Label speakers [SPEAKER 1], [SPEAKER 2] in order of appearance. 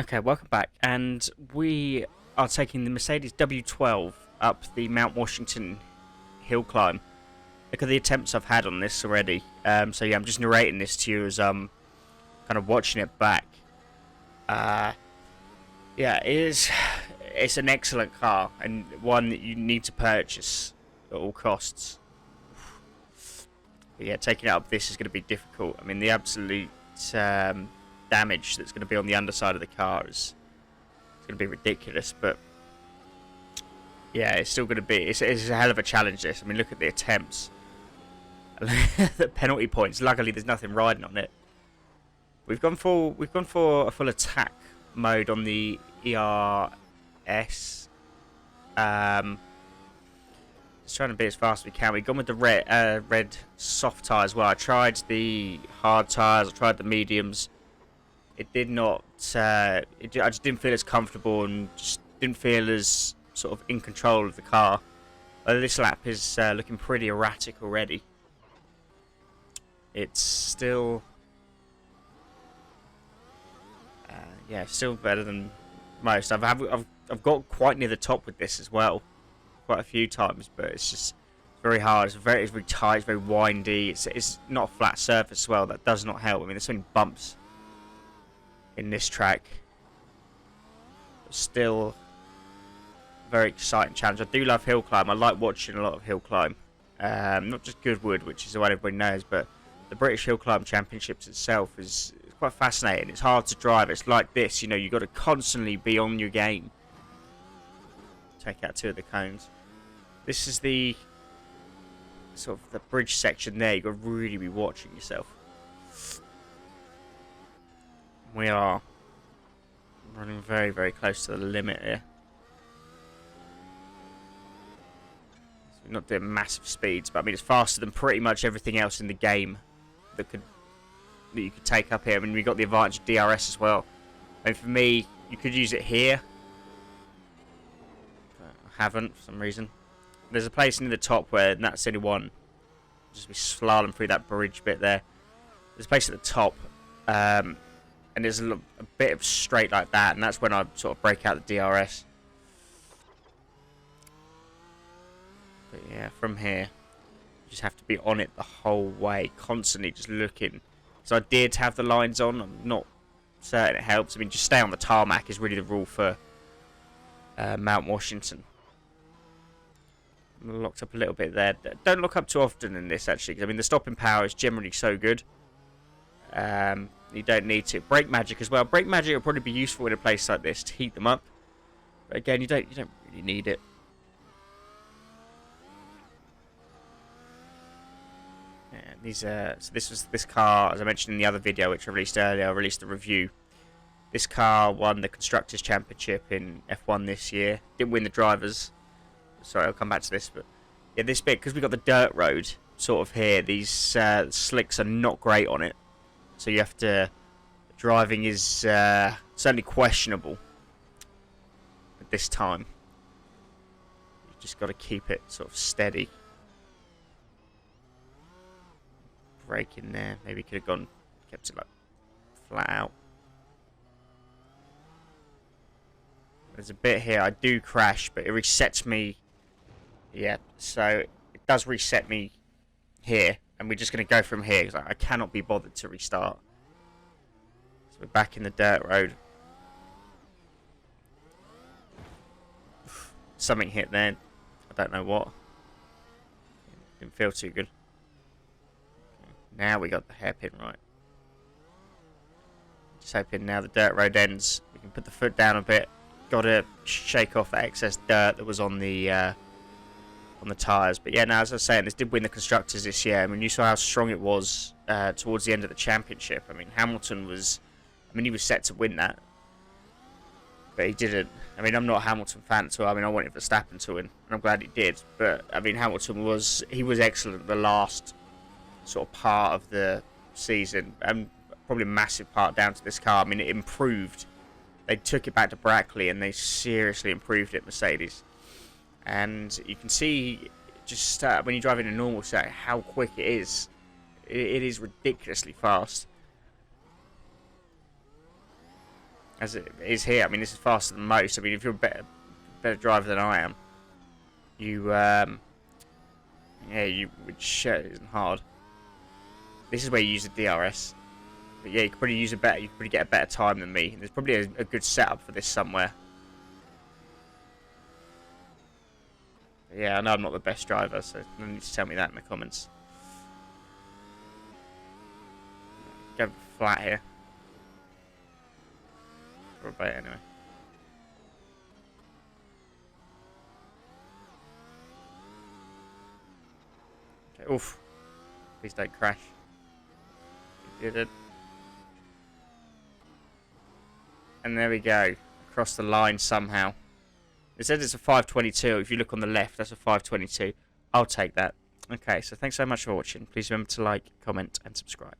[SPEAKER 1] Okay, welcome back, and we are taking the Mercedes W12 up the Mount Washington Hillclimb. Look at the attempts I've had on this already. So yeah, I'm just narrating this to you as kind of watching it back. Yeah, it's an excellent car and one that you need to purchase at all costs. But yeah, taking it up this is going to be difficult. I mean, the absolute damage that's going to be on the underside of the car is going to be ridiculous, but yeah, it's still going to be it's a hell of a challenge. This, I mean, look at the attempts, the penalty points. Luckily, there's nothing riding on it. We've gone for a full attack mode on the ERS. Just trying to be as fast as we can. We've gone with the red soft tyre as well. I tried the hard tyres. I tried the mediums. It did not. I just didn't feel as comfortable and just didn't feel as sort of in control of the car. This lap is looking pretty erratic already. It's still, yeah, still better than most. I've got quite near the top with this as well, quite a few times, but it's just very hard. It's very tight. It's very windy. It's not a flat surface as well. That does not help. I mean, there's so many bumps in this track. But still, very exciting challenge. I do love Hillclimb. I like watching a lot of Hillclimb. Not just Goodwood, which is what everybody knows, but the British Hillclimb Championships itself is quite fascinating. It's hard to drive. It's like this, you know, you've got to constantly be on your game. Take out two of the cones. This is the sort of the bridge section there. You've got to really be watching yourself. We are running very, very close to the limit here. So we're not doing massive speeds, but I mean it's faster than pretty much everything else in the game that you could take up here. I mean, we got the advantage of DRS as well. And for me, you could use it here. But I haven't for some reason. There's a place near the top where that's only one. Just be slalom through that bridge bit there. There's a place at the top. And there's a bit of straight like that, and that's when I sort of break out the DRS. But yeah, from here, you just have to be on it the whole way, constantly just looking. So I did have the lines on. I'm not certain it helps. I mean, just stay on the tarmac is really the rule for Mount Washington. I'm locked up a little bit there. Don't look up too often in this, actually, because I mean the stopping power is generally so good. You don't need to. Brake magic as well. Brake magic will probably be useful in a place like this to heat them up. But again, you don't really need it. Yeah, so this car, as I mentioned in the other video which I released earlier, I released a review. This car won the Constructors' Championship in F1 this year. Didn't win the drivers. Sorry, I'll come back to this, but yeah, this bit, because we got the dirt road sort of here, these slicks are not great on it. So you have to, driving is certainly questionable at this time. You've just got to keep it sort of steady. Brake in there, maybe could have kept it like flat out. There's a bit here, I do crash, but it resets me. Yeah, so it does reset me here. And we're just going to go from here because I cannot be bothered to restart. So we're back in the dirt road. Something hit there. I don't know what. Didn't feel too good. Now we got the hairpin right. Just hoping now the dirt road ends. We can put the foot down a bit. Got to shake off that excess dirt that was on the tyres. But yeah, now as I was saying, this did win the Constructors this year. I mean, you saw how strong it was towards the end of the championship. I mean, Hamilton was, he was set to win that, but he didn't. I mean, I'm not a Hamilton fan at all. I mean, I wanted Verstappen to win, and I'm glad he did. But I mean, Hamilton was excellent the last sort of part of the season, and probably a massive part down to this car. I mean, it improved. They took it back to Brackley, and they seriously improved it, Mercedes. And you can see just when you drive in a normal set how quick it is. It is ridiculously fast. as it is here. I mean, this is faster than most. I mean, if you're a better driver than I am, you yeah, you would shit. It isn't hard. This is where you use the DRS. But yeah, you could probably use a better. You could probably get a better time than me. There's probably a good setup for this somewhere. But yeah, I know I'm not the best driver, so you need to tell me that in the comments. Go flat here. For a bit anyway. Okay, oof. Please don't crash. You did it. And there we go. Across the line somehow. It says it's a 522. If you look on the left, that's a 522. I'll take that. Okay, so thanks so much for watching. Please remember to like, comment, and subscribe.